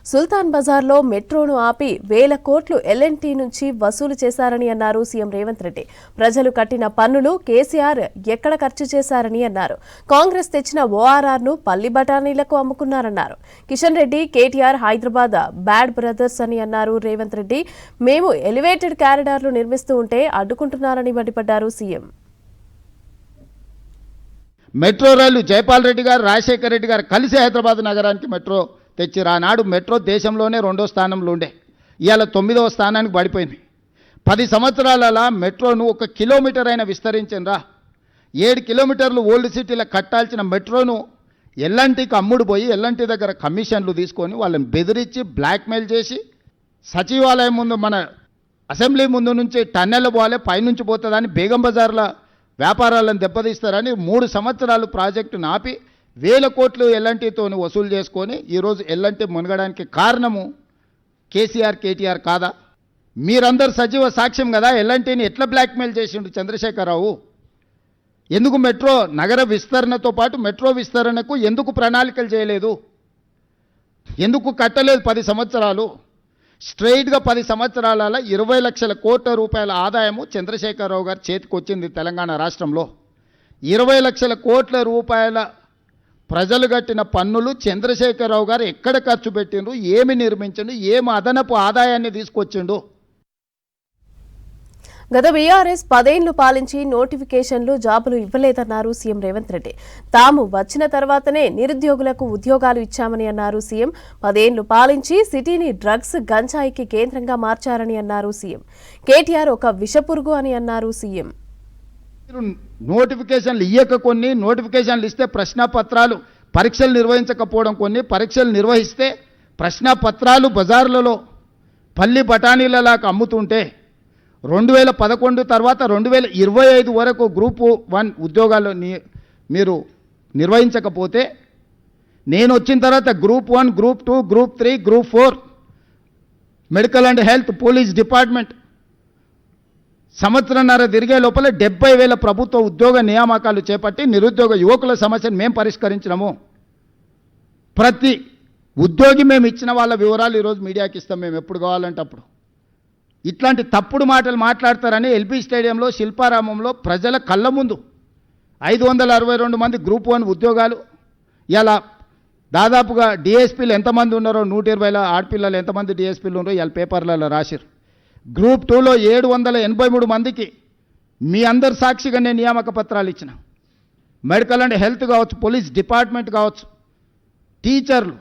సుల్తాన్ బజార్లో మెట్రోను ఆపి వేల కోట్లు ఎల్ఎన్టీ నుంచి వసూలు చేశారని అన్నారు సీఎం రేవంత్ రెడ్డి. ప్రజలు కట్టిన పన్నులు కేసీఆర్ ఎక్కడ ఖర్చు చేశారని అన్నారు. కాంగ్రెస్ తెచ్చిన ఓఆర్ఆర్ను పల్లి బఠానీలకు అమ్ముకున్నారన్నారు. కిషన్ రెడ్డి, కేటీఆర్ హైదరాబాద్ బ్యాడ్ బ్రదర్స్ అని అన్నారు రేవంత్ రెడ్డి. మేము ఎలివేటెడ్ కారిడార్లు నిర్మిస్తూ ఉంటే అడ్డుకుంటున్నారని మండిపడ్డారు సీఎం. మెట్రో రైలు జైపాల్ రెడ్డి గారు, రాజశేఖర్ రెడ్డి గారు కలిసి హైదరాబాద్ నగరానికి మెట్రో తెచ్చిరు. ఆనాడు మెట్రో దేశంలోనే 2వ స్థానంలో ఉండే, ఇవాళ 9వ స్థానానికి పడిపోయింది. 10 సంవత్సరాల మెట్రోను 1 కిలోమీటర్ అయినా విస్తరించిండ్రా. 7 కిలోమీటర్లు ఓల్డ్ సిటీలో కట్టాల్సిన మెట్రోను ఎల్ఎన్టీకి అమ్ముడు పోయి ఎల్ఎన్టీ దగ్గర కమిషన్లు తీసుకొని వాళ్ళని బెదిరించి బ్లాక్మెయిల్ చేసి సచివాలయం ముందు మన అసెంబ్లీ ముందు నుంచి టన్నెల్ పోవాలి, పైనుంచి పోతుందని బేగం బజార్ల వ్యాపారాలను దెబ్బతీస్తారని 3 సంవత్సరాలు ప్రాజెక్టును ఆపి వేల కోట్లు ఎల్ఎన్టీతో వసూలు చేసుకొని ఈరోజు ఎల్ఎన్టీ మునగడానికి కారణము కేసీఆర్, కేటీఆర్ కాదా? మీరందరూ సజీవ సాక్ష్యం కదా. ఎల్ఎన్టీని ఎట్లా బ్లాక్మెయిల్ చేసిండు చంద్రశేఖరరావు? ఎందుకు మెట్రో నగర విస్తరణతో పాటు మెట్రో విస్తరణకు ఎందుకు ప్రణాళికలు చేయలేదు? ఎందుకు కట్టలేదు? 10 సంవత్సరాలు స్ట్రైట్గా 10 సంవత్సరాల 20 లక్షల కోట్ల రూపాయల ఆదాయము చంద్రశేఖరరావు గారి చేతికి వచ్చింది తెలంగాణ రాష్ట్రంలో. 20 లక్షల కోట్ల రూపాయల ప్రజలు కట్టిన పన్నులు చంద్రశేఖరరావు గారు ఎక్కడ ఖర్చు పెట్టిండ్రు, ఏమి నిర్మించిండు, ఏమి అదనపు ఆదాయాన్ని తీసుకొచ్చిండు? గత బీఆర్ఎస్ 10 ఏళ్లు పాలించి నోటిఫికేషన్లు, జాబులు ఇవ్వలేదన్నారు సీఎం రేవంత్ రెడ్డి. తాము వచ్చిన తర్వాతనే నిరుద్యోగులకు ఉద్యోగాలు ఇచ్చామని అన్నారు సీఎం. 10 ఏళ్లు పాలించి సిటీని డ్రగ్స్, గంజాయికి కేంద్రంగా మార్చారని అన్నారు సీఎం. కేటీఆర్ ఒక విషపురుగు అని అన్నారు సీఎం. నోటిఫికేషన్లు ఇయ్యక కొన్ని, నోటిఫికేషన్లు ఇస్తే ప్రశ్నపత్రాలు పరీక్షలు నిర్వహించకపోవడం కొన్ని, పరీక్షలు నిర్వహిస్తే ప్రశ్నపత్రాలు బజార్లలో పల్లి బఠానీలలాగా అమ్ముతుంటే 2011 తర్వాత 2025 వరకు గ్రూప్ 1 ఉద్యోగాలు మీరు నిర్వహించకపోతే, నేను వచ్చిన తర్వాత group 1, group 2, group 3, group 4 medical and health, police department సంవత్సరంన్నర తిరిగే లోపల 70,000 ప్రభుత్వ ఉద్యోగ నియామకాలు చేపట్టి నిరుద్యోగ యువకుల సమస్యను మేము పరిష్కరించినాము. ప్రతి ఉద్యోగి మేము ఇచ్చిన వాళ్ళ వివరాలు ఈరోజు మీడియాకి ఇస్తాం, మేము ఎప్పుడు కావాలంటే అప్పుడు. ఇట్లాంటి తప్పుడు మాటలు మాట్లాడతారని ఎల్బీ స్టేడియంలో, శిల్పారామంలో ప్రజల కళ్ళ ముందు 562 మంది గ్రూప్ 1 ఉద్యోగాలు, ఇలా దాదాపుగా డిఎస్పీలు ఎంతమంది ఉన్నారో 120 ఆడపిల్లలు ఎంతమంది డిఎస్పీలు ఉన్నారో ఇలా పేపర్లలో రాశారు. గ్రూప్ 2లో 783 మందికి మీ అందరి సాక్షిగా నేను నియామక పత్రాలు ఇచ్చిన. మెడికల్ అండ్ హెల్త్ కావచ్చు, పోలీస్ డిపార్ట్మెంట్ కావచ్చు, టీచర్లు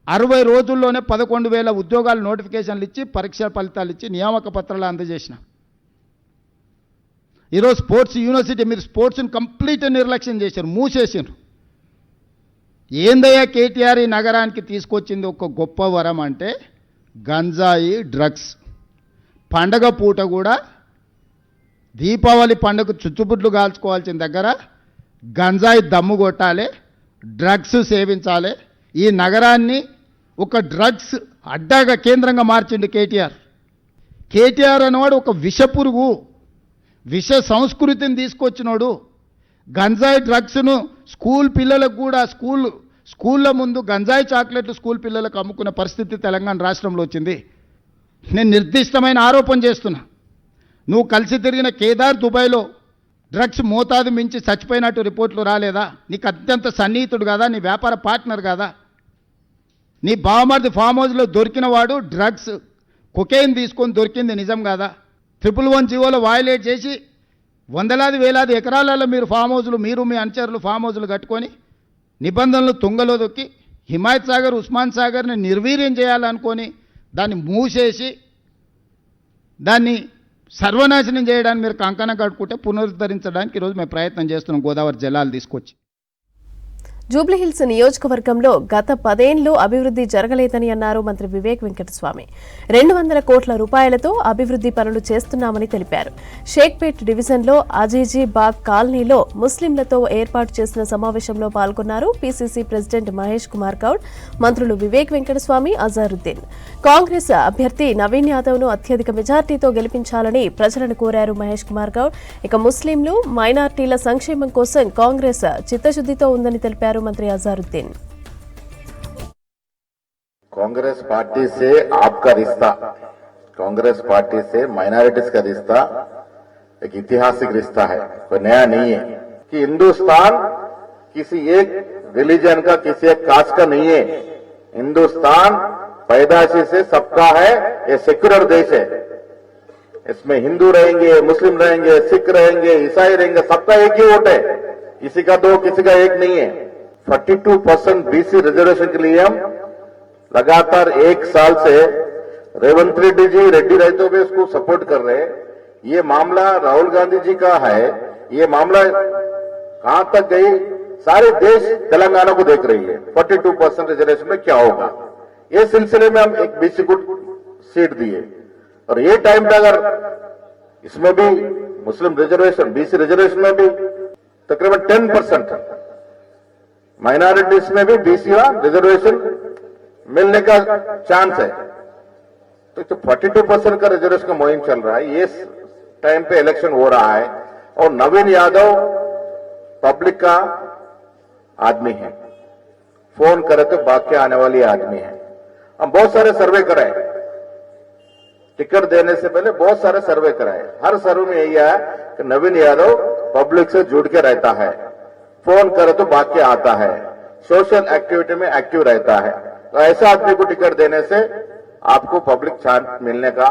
60 రోజుల్లోనే 11,000 ఉద్యోగాలు నోటిఫికేషన్లు ఇచ్చి పరీక్ష ఫలితాలు ఇచ్చి నియామక పత్రాలు అందజేసిన. ఈరోజు స్పోర్ట్స్ యూనివర్సిటీ, మీరు స్పోర్ట్స్ని కంప్లీట్ నిర్లక్ష్యం చేశారు, మూసేసారు. ఏందయ్యా కేటీఆర్ ఈ నగరానికి తీసుకొచ్చింది ఒక గొప్ప వరం అంటే గంజాయి, డ్రగ్స్. పండగ పూట కూడా దీపావళి పండుగ చుచ్చుబుడ్లు కాల్చుకోవాల్సిన దగ్గర గంజాయి దమ్ము కొట్టాలి, డ్రగ్స్ సేవించాలి. ఈ నగరాన్ని ఒక డ్రగ్స్ అడ్డాగా కేంద్రంగా మార్చిండు కేటీఆర్. కేటీఆర్ అనేవాడు ఒక విషపురుగు, విష సంస్కృతిని తీసుకొచ్చినోడు. గంజాయి డ్రగ్స్ను స్కూల్ పిల్లలకు కూడా స్కూళ్ళ ముందు గంజాయి చాక్లెట్లు స్కూల్ పిల్లలకు అమ్ముకునే పరిస్థితి తెలంగాణ రాష్ట్రంలో వచ్చింది. నేను నిర్దిష్టమైన ఆరోపణ చేస్తున్నా. నువ్వు కలిసి తిరిగిన కేదార్ దుబాయ్లో డ్రగ్స్ మోతాదు మించి చచ్చిపోయినట్టు రిపోర్ట్లు రాలేదా? నీకు అత్యంత సన్నిహితుడు కదా, నీ వ్యాపార పార్ట్నర్ కదా. నీ బావమరిది ఫామ్ హౌస్లో దొరికిన వాడు డ్రగ్స్ కొకైన్ తీసుకొని దొరికింది నిజం కాదా? 111 జీవోలో వయలేట్ చేసి వందలాది వేలాది ఎకరాలలో మీరు ఫామ్ హౌస్లు, మీరు మీ అనుచరులు ఫామ్ హౌస్లు కట్టుకొని నిబంధనలు తుంగలో దొక్కి హిమాయత్ సాగర్, ఉస్మాన్ సాగర్ని నిర్వీర్యం చేయాలనుకొని దాన్ని మూసేసి దాన్ని సర్వనాశనం చేయడానికి మీరు కంకణం కట్టుకుంటే పునరుద్ధరించడానికి ఈరోజు మేము ప్రయత్నం చేస్తున్నాం గోదావరి జలాలు తీసుకొచ్చి. జూబ్లీహిల్స్ నియోజకవర్గంలో గత 10 ఏళ్లు అభివృద్ధి జరగలేదని అన్నారు మంత్రి వివేక్ వెంకటస్వామి. 200 కోట్ల రూపాయలతో అభివృద్ధి పనులు చేస్తున్నామని తెలిపారు. షేక్పేట్ డివిజన్లో అజీజీ బాగ్ కాలనీలో ముస్లింలతో ఏర్పాటు చేసిన సమావేశంలో పాల్గొన్నారు పీసీసీ ప్రెసిడెంట్ మహేష్ కుమార్ గౌడ్, మంత్రులు వివేక్ వెంకటస్వామి, అజారుద్దీన్. కాంగ్రెస్ అభ్యర్థి నవీన్ యాదవ్ను అత్యధిక మెజార్టీతో గెలిపించాలని ప్రజలను కోరారు మహేష్ కుమార్ గౌడ్. ఇక ముస్లింలు, మైనార్టీల సంక్షేమం కోసం కాంగ్రెస్ చిత్తశుద్ధితో ఉందని తెలిపారు మంత్రి అజారుద్దీన్. कांग्रेस पार्टी से आपका रिश्ता, कांग्रेस पार्टी से माइनॉरिटीज का रिश्ता एक ऐतिहासिक रिश्ता है, कोई नया नहीं है। कि हिंदुस्तान किसी एक रिलीजन का, किसी एक कास्ट का नहीं है। हिंदुस्तान पैदाइशी से सबका है, ये सेक्युलर देश है। इसमें हिंदू रहेंगे, मुस्लिम रहेंगे, सिख रहेंगे, ईसाई रहेंगे, सबका एक ही वोट है, किसी का दो, किसी का एक नहीं है। 42% बीसी रिजर्वेशन के लिए हम लगातार एक साल से रेवंत रेड्डी जी, रेड्डी रहते हुए इसको सपोर्ट कर रहे हैं। ये मामला राहुल गांधी जी का है, ये मामला कहां तक गई, सारे देश तेलंगाना को देख रही है। 42% रिजर्वेशन में क्या होगा, ये सिलसिले में हम एक बीसी को सीट दिए। और ये टाइम पे अगर इसमें भी मुस्लिम रिजर्वेशन, बीसी रिजर्वेशन में भी तकरीबन 10%, माइनॉरिटीज में भी बीसी रिजर्वेशन मिलने का चांस है। तो 42% का रिजर्वेशन का मुहिम चल रहा है, ये टाइम पे इलेक्शन हो रहा है। और नवीन यादव पब्लिक का आदमी है, फोन करे तो भाग के आने वाली आदमी है। हम बहुत सारे सर्वे कराए, टिकट देने से पहले बहुत सारे सर्वे कराए। हर सर्वे में यही है कि नवीन यादव पब्लिक से जुड़ के रहता है, फोन करे तो भाग के आता है, सोशल एक्टिविटी में एक्टिव रहता है। तो ऐसा आदमी को टिकट देने से आपको पब्लिक चांस मिलने का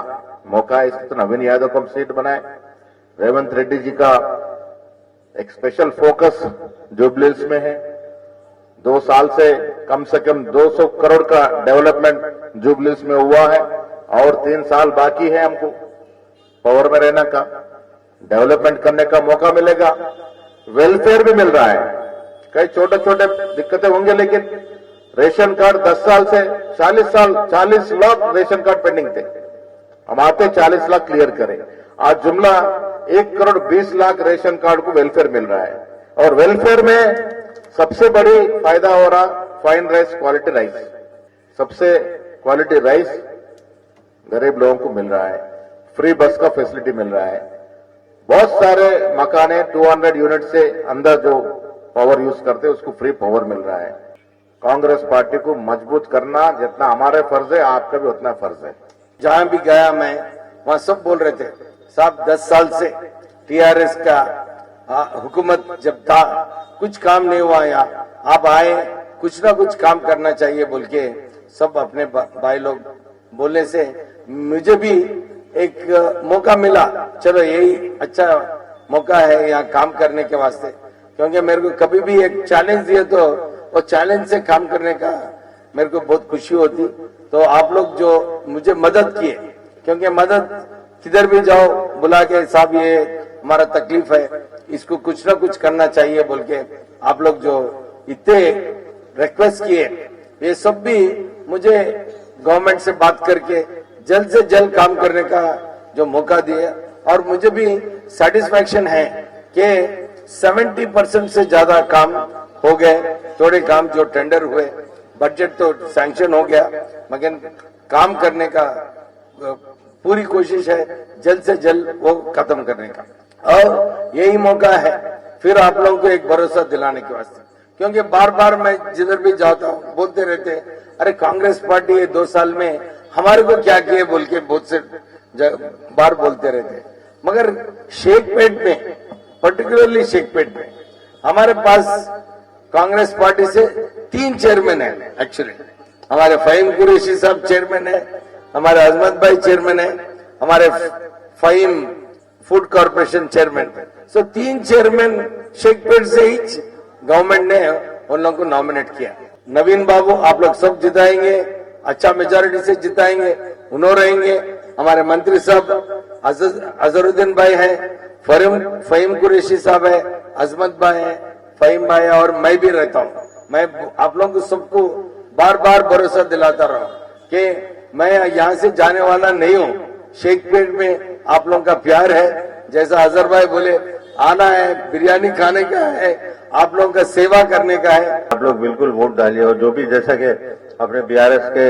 मौका है। इसलिए तो नवीन यादव को हम सीट बनाए। रेवंत रेड्डी जी का एक स्पेशल फोकस जुबली हिल्स में है। 2 साल से कम 200 करोड़ का डेवलपमेंट जुबली हिल्स में हुआ है और 3 साल बाकी है हमको पावर में रहने का, डेवलपमेंट करने का मौका मिलेगा। वेलफेयर भी मिल रहा है। कई छोटे छोटे दिक्कतें होंगे, लेकिन रेशन कार्ड 10 साल से 40 लाख रेशन कार्ड पेंडिंग थे, हम आते 40 लाख क्लियर करें। आज जुमला 1 करोड़ 20 लाख रेशन कार्ड को वेलफेयर मिल रहा है। और वेलफेयर में सबसे बड़ी फायदा हो रहा फाइन राइस, क्वालिटी राइस, सबसे क्वालिटी राइस गरीब लोगों को मिल रहा है। फ्री बस का फैसिलिटी मिल रहा है। बहुत सारे मकाने 200 यूनिट से अंदर जो पावर यूज करते हैं उसको फ्री पावर मिल रहा है। कांग्रेस पार्टी को मजबूत करना जितना हमारे फर्ज है, आपका भी उतना फर्ज है। जहां भी गया मैं, वहां सब बोल रहे थे साहब 10 साल से टीआरएस का हुकूमत जब था कुछ काम नहीं हुआ, यहाँ आप आए कुछ ना कुछ काम करना चाहिए बोल के सब अपने भाई लोग बोलने से मुझे भी एक मौका मिला। चलो यही अच्छा मौका है यहाँ काम करने के वास्ते, क्योंकि मेरे को कभी भी एक चैलेंज दिए तो वो चैलेंज से काम करने का मेरे को बहुत खुशी होती। तो आप लोग जो मुझे मदद किए, क्योंकि मदद किधर भी जाओ बुला के साहब ये हमारा तकलीफ है, इसको कुछ ना कुछ करना चाहिए बोल के आप लोग जो इतने रिक्वेस्ट किए, ये सब भी मुझे गवर्नमेंट से बात करके जल्द से जल्द काम करने का जो मौका दिया। और मुझे भी सेटिस्फैक्शन है कि 70% से ज्यादा काम हो गए। थोड़े काम जो टेंडर हुए, बजट तो सैंक्शन हो गया, मगर काम करने का पूरी कोशिश है जल्द से जल्द वो खत्म करने का। और यही मौका है फिर आप लोगों को एक भरोसा दिलाने के वास्ते, क्योंकि बार बार मैं जिधर भी जाता हूँ बोलते रहते अरे कांग्रेस पार्टी ये 2 साल में हमारे को क्या किए बोल के बहुत से बार बोलते रहते। मगर शेखपेट में, पर्टिकुलरली शेखपेट में हमारे पास कांग्रेस पार्टी से 3 चेयरमैन है। एक्चुअली हमारे फहीम कुरैशी साहब चेयरमैन है, हमारे अजमत भाई चेयरमैन है, हमारे फहीम फूड कॉर्पोरेशन चेयरमैन। सो 3 चेयरमैन शेखपेट से ही गवर्नमेंट ने उन लोगों को नॉमिनेट किया। नवीन बाबू आप लोग सब जिताएंगे, अच्छा मेजोरिटी से जिताएंगे, उन्होंने रहेंगे। हमारे मंत्री साहब अजहरुद्दीन भाई है, फहीम कुरैशी साहब है, अजमत भाई है, फहीम भाई है, और मैं भी रहता हूँ। मैं आप लोगों को सबको बार बार भरोसा दिलाता रहा कि मैं यहाँ से जाने वाला नहीं हूँ। शेखपेट में आप लोगों का प्यार है, जैसा अजहर भाई बोले आना है, बिरयानी खाने का है, आप लोगों का सेवा करने का है। आप लोग बिल्कुल वोट डालिए। और जो भी जैसा कि अपने बीआरएस के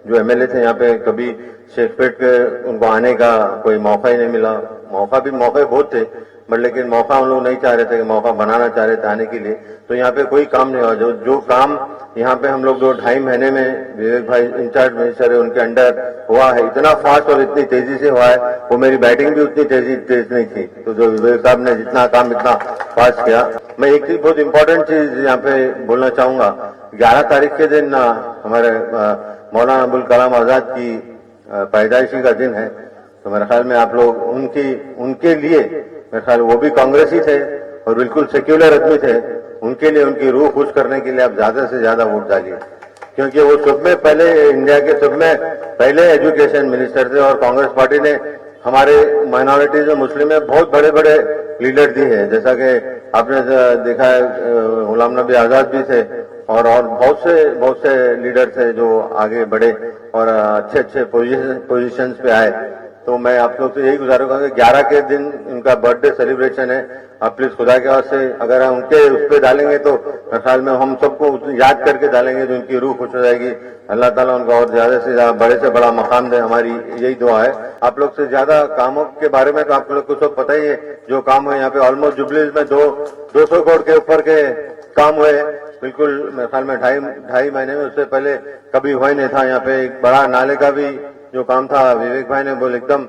जो एमएलए थे यहाँ पे, कभी शेखपेट के उनको आने का कोई मौका ही नहीं मिला। मौके बहुत थे, बट लेकिन मौका हम लोग नहीं चाह रहे थे कि मौका बनाना चाह रहे थे आने के लिए। तो यहाँ पे कोई काम नहीं हुआ। जो काम यहाँ पे हम लोग 2-2.5 महीने में विवेक भाई इंचार्ज मिनिस्टर है उनके अंडर हुआ है, इतना फास्ट और इतनी तेजी से हुआ है, वो मेरी बैटिंग भी उतनी तेज नहीं थी। तो जो विवेक साहब ने जितना काम इतना फास्ट किया। मैं एक चीज बहुत इंपॉर्टेंट चीज यहाँ पे बोलना चाहूंगा। 11 तारीख के दिन हमारे मौलाना अबुल कलाम आजाद की पैदाइशी का दिन है। तो मेरे ख्याल में आप लोग उनके लिए, मेरे ख्याल वो भी कांग्रेसी थे और बिल्कुल सेक्युलर आदमी थे, उनके लिए उनकी रूह खुश करने के लिए आप ज्यादा से ज्यादा वोट डालिए, क्योंकि वो सब में पहले इंडिया के सब में पहले एजुकेशन मिनिस्टर थे और कांग्रेस पार्टी ने हमारे माइनॉरिटीज और मुस्लिम में बहुत बड़े बड़े लीडर दिए हैं। जैसा कि आपने देखा है गुलाम नबी आजाद भी थे और बहुत से लीडर थे जो आगे बढ़े और अच्छे पोजीशंस पे आए। तो मैं आप लोग से यही गुजारिश करूंगा कि 11 के दिन उनका बर्थडे सेलिब्रेशन है, आप प्लीज खुदा के वास्ते अगर उनके उस पर डालेंगे तो मेरे ख्याल में हम सबको याद करके डालेंगे तो उनकी रूह खुश हो जाएगी। अल्लाह ताला उनका और ज्यादा से ज्यादा बड़े से बड़ा मकाम दे, हमारी यही दुआ है। आप लोग से ज्यादा कामों के बारे में तो आप लोग को सब पता ही है। जो काम है यहाँ पे ऑलमोस्ट जुबलीज में 200 करोड़ के ऊपर के काम हुए, बिल्कुल मेरे ख्याल में 2.5 महीने में, उससे पहले कभी हुआ ही नहीं था। यहाँ पे एक बड़ा नाले का भी जो काम था विवेक भाई ने बोल एकदम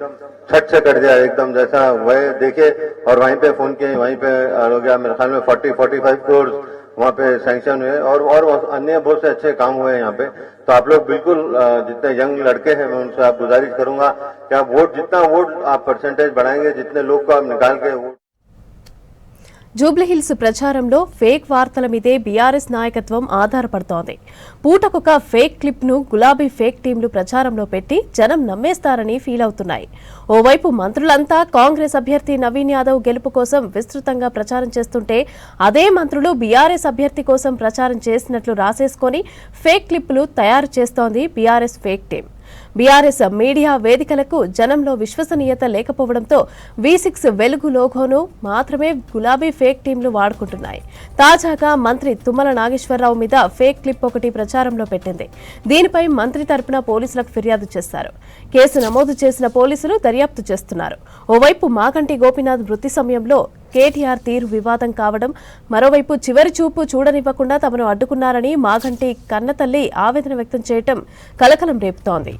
छट से कर दिया, एकदम जैसा वह देखे और वहीं पे फोन किए, वहीं पे हो गया। मेरे ख्याल में 40-45 करोड़ वहाँ पे सैंक्शन हुए और अन्य बहुत से अच्छे काम हुए यहाँ पे। तो आप लोग बिल्कुल जितने यंग लड़के हैं मैं उनसे आप गुजारिश करूंगा कि आप जितना वोट आप परसेंटेज बढ़ाएंगे, जितने लोग को आप निकाल के वोट। జూబ్లీహిల్స్ ప్రచారంలో ఫేక్ వార్తల మీదే బీఆర్ఎస్ నాయకత్వం ఆధారపడుతోంది. పూటకొక ఫేక్ క్లిప్ ను గులాబీ ఫేక్ టీంలు ప్రచారంలో పెట్టి జనం నమ్మేస్తారని ఫీల్ అవుతున్నాయి. ఓవైపు మంత్రులంతా కాంగ్రెస్ అభ్యర్థి నవీన్ యాదవ్ గెలుపు కోసం విస్తృతంగా ప్రచారం చేస్తుంటే అదే మంత్రులు బీఆర్ఎస్ అభ్యర్థి కోసం ప్రచారం చేసినట్లు రాసేసుకొని ఫేక్ క్లిప్పులు తయారు చేస్తోంది BRS fake team. BRS media వేదికలకు జనంలో విశ్వసనీయత లేకపోవడంతో V6 వెలుగు లోగోను మాత్రమే గులాబీ ఫేక్ టీంలు వాడుకుంటున్నాయి. తాజాగా మంత్రి తుమ్మల నాగేశ్వరరావు మీద ఫేక్ క్లిప్ ఒకటి ప్రచారంలో పెట్టింది. దీనిపై మంత్రి తరపున పోలీసులకు ఫిర్యాదు చేశారు. కేసు నమోదు చేసిన పోలీసులు దర్యాప్తు చేస్తున్నారు. ఓవైపు మాగంటి గోపీనాథ్ మృతి సమయంలో కేటీఆర్ తీరు వివాదం కావడం, మరోవైపు చివరి చూపు చూడనివ్వకుండా తమను అడ్డుకున్నారని మాగంటి కన్నతల్లి ఆవేదన వ్యక్తం చేయడం కలకలం రేపుతోంది.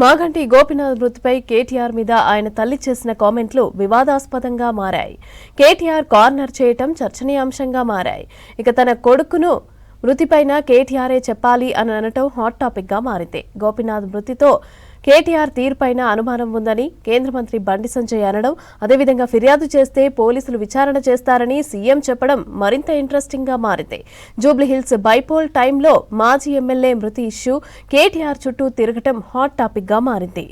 మాగంటి గోపీనాథ్ మృతిపై కేటీఆర్ మీద ఆయన తల్లి చేసిన కామెంట్లు వివాదాస్పదంగా మారాయి. కేటీఆర్ కార్నర్ చేయటం చర్చనీయాంశంగా మారాయి. ఇక తన కొడుకును మృతిపైన కేటీఆరే చెప్పాలి అని అనటం హాట్ టాపిక్ గా మారింది. గోపీనాథ్ మృతితో కేటీఆర్ తీరుపైన అనుమానం ఉందని కేంద్ర మంత్రి బండి సంజయ్ అనడం, అదేవిధంగా ఫిర్యాదు చేస్తే పోలీసులు విచారణ చేస్తారని సీఎం చెప్పడం మరింత ఇంట్రెస్టింగ్ గా మారింది. జూబ్లీహిల్స్ బైపోల్ టైంలో మాజీ ఎమ్మెల్యే మృతి ఇష్యూ కేటీఆర్ చుట్టూ తిరగటం హాట్ టాపిక్ గా మారింది.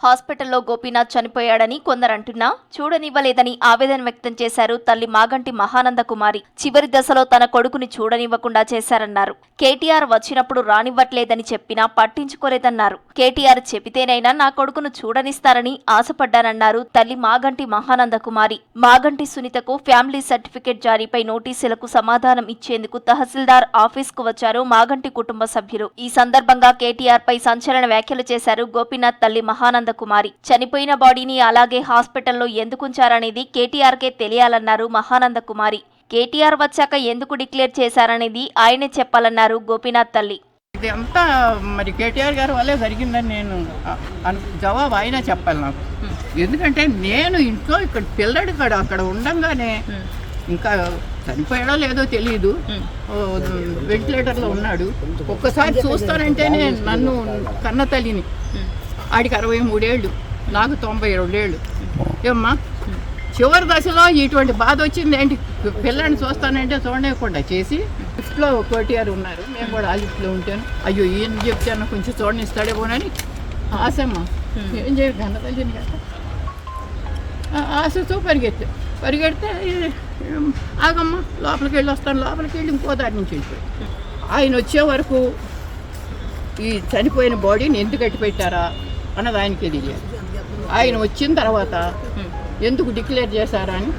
హాస్పిటల్లో గోపీనాథ్ చనిపోయాడని కొందరంటున్నా చూడనివ్వలేదని ఆవేదన వ్యక్తం చేశారు తల్లి మాగంటి మహానంద కుమారి. చివరి దశలో తన కొడుకుని చూడనివ్వకుండా చేశారన్నారు. కేటీఆర్ వచ్చినప్పుడు రానివ్వట్లేదని చెప్పినా పట్టించుకోలేదన్నారు. కేటీఆర్ చెబితేనైనా నా కొడుకును చూడనిస్తారని ఆశపడ్డానన్నారు తల్లి మాగంటి మహానంద కుమారి. మాగంటి సునీతకు ఫ్యామిలీ సర్టిఫికెట్ జారీపై నోటీసులకు సమాధానం ఇచ్చేందుకు తహసీల్దార్ ఆఫీస్కు వచ్చారు మాగంటి కుటుంబ సభ్యులు. ఈ సందర్భంగా కేటీఆర్ పై సంచలన వ్యాఖ్యలు చేశారు గోపీనాథ్ తల్లి మహానంద కుమారి. చనిపోయిన బాడీని అలాగే హాస్పిటల్లో ఎందుకుంచారనేది కేటీఆర్కే తెలియాలన్నారు మహానంద కుమారి. కేటీఆర్ వచ్చాక ఎందుకు డిక్లేర్ చేశారనేది ఆయనే చెప్పాలన్నారు గోపీనాథ్ తల్లి. ఇదంతా మరి కేటీఆర్ గారి వల్లే జరిగిందని నేను జవాబు ఆయన చెప్పాలి నాకు. ఎందుకంటే నేను ఇంట్లో ఇక్కడ పిల్లడు అక్కడ ఉండంగానే ఇంకా చనిపోయాడో లేదో తెలియదు, వెంటిలేటర్లో ఉన్నాడు. ఒక్కసారి చూస్తానంటేనే నన్ను కన్న తల్లిని, ఆడికి 63 ఏళ్ళు, నాకు 92 ఏళ్ళు. ఏమ్మా చివరి దశలో ఇటువంటి బాధ వచ్చింది ఏంటి, పిల్లని చూస్తానంటే చూడలేకుండా చేసి లిఫ్ట్లో కేటీఆర్ ఉన్నారు, మేము కూడా ఆ లిఫ్ట్లో ఉంటాను. అయ్యో ఈయన చెప్తాను కొంచెం చూడనిస్తాడేమోనని ఆశమ్మా, ఏం చేయాలి కన్నతల్లిని కదా ఆశతో పరిగెడితే ఆగమ్మ లోపలికి వెళ్ళి వస్తాను, లోపలికి వెళ్ళి ఇంకో దారి నుంచి వెళ్ళిపోయి ఆయన వచ్చే వరకు ఈ చనిపోయిన బాడీని ఎందుకు కట్టి పెట్టారా అన్నది ఆయనకే తెలియాలి. ఆయన వచ్చిన తర్వాత ఎందుకు డిక్లేర్ చేశారా అని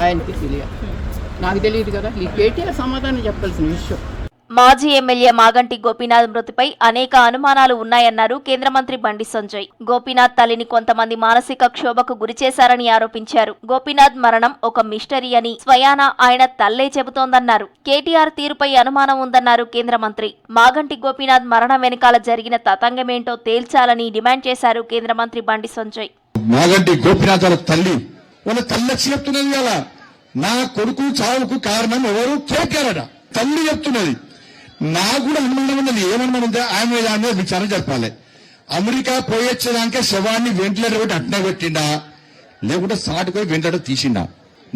ఆయనకి తెలియాలి. నాకు తెలియదు కదా, ఈ కేటీఆర్ సమాధానం చెప్పాల్సిన విషయం. మాజీ ఎమ్మెల్యే మాగంటి గోపీనాథ్ మృతిపై అనేక అనుమానాలు ఉన్నాయన్నారు కేంద్ర మంత్రి బండి సంజయ్. గోపీనాథ్ తల్లిని కొంతమంది మానసిక క్షోభకు గురిచేశారని ఆరోపించారు. గోపీనాథ్ మరణం ఒక మిస్టరీ అని స్వయాన ఆయన తల్లే చెబుతోందన్నారు. కేటీఆర్ తీరుపై అనుమానం ఉందన్నారు కేంద్ర మంత్రి. మాగంటి గోపీనాథ్ మరణం వెనకాల జరిగిన తతంగమేంటో తేల్చాలని డిమాండ్ చేశారు కేంద్ర మంత్రి బండి సంజయ్. మాగంటి గోపీనాథ్ వాళ్ళ తల్లి చెప్తున్నది కదా, నా కొడుకు చావుకు కారణం ఎవరు? కేటీఆర్ అట. తల్లి చెప్తున్నది. నాకు కూడా అనుమానం ఉన్నది. ఏమనుమానం ఉందా ఆయన మీద అనేది విచారణ జరపాలి. అమెరికా పోయొచ్చేదానికే శవాన్ని వెంటిలేటర్ పెట్టి అట్నే పెట్టిండా, లేకుంటే సాటుపోయి వెంటిలేటర్ తీసిండా?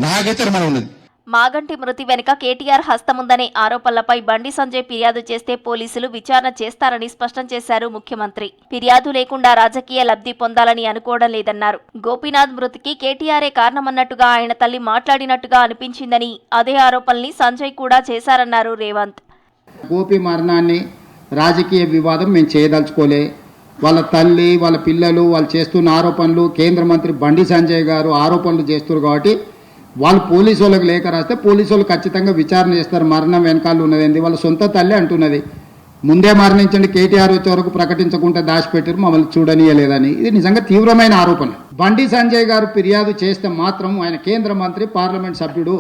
నాకైతే అనుమానం ఉన్నది. మాగంటి మృతి వెనుక కేటీఆర్ హస్తముందనే ఆరోపణలపై బండి సంజయ్ ఫిర్యాదు చేస్తే పోలీసులు విచారణ చేస్తారని స్పష్టం చేశారు ముఖ్యమంత్రి. ఫిర్యాదు లేకుండా రాజకీయ లబ్ధి పొందాలని అనుకోవడం లేదన్నారు. గోపీనాథ్ మృతికి కేటీఆరే కారణమన్నట్టుగా ఆయన తల్లి మాట్లాడినట్టుగా అనిపించిందని, అదే ఆరోపణల్ని సంజయ్ కూడా చేశారన్నారు రేవంత్. గోపి మరణాన్ని రాజకీయ వివాదం మేము చేయదలుచుకోలే. వాళ్ళ తల్లి, వాళ్ళ పిల్లలు వాళ్ళు చేస్తున్న ఆరోపణలు, కేంద్ర మంత్రి బండి సంజయ్ గారు ఆరోపణలు చేస్తున్నారు కాబట్టి వాళ్ళు పోలీసు వాళ్ళకి లేఖ రాస్తే పోలీసు వాళ్ళు ఖచ్చితంగా విచారణ చేస్తారు. మరణం వెనకాల ఉన్నది వాళ్ళ సొంత తల్లి అంటున్నది. ముందే మరణించండి, కేటీఆర్ వచ్చే వరకు ప్రకటించకుండా దాచిపెట్టారు, మమ్మల్ని చూడనీయలేదని. ఇది నిజంగా తీవ్రమైన ఆరోపణ. బండి సంజయ్ గారు ఫిర్యాదు చేస్తే మాత్రం ఆయన కేంద్ర మంత్రి, పార్లమెంట్ సభ్యుడు,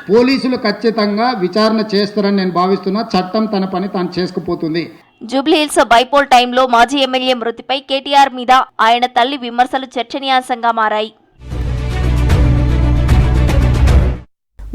పోలీసులు ఖచ్చితంగా విచారణ చేస్తారని నేను భావిస్తున్నా. చట్టం తన పని తాను చేసుకుపోతుంది. జూబ్లీహిల్స్ బైపోల్ టైంలో మాజీ ఎమ్మెల్యే మృతిపై కేటీఆర్ మీద ఆయన తల్లి విమర్శలు చర్చనీయాంశంగా మారాయి.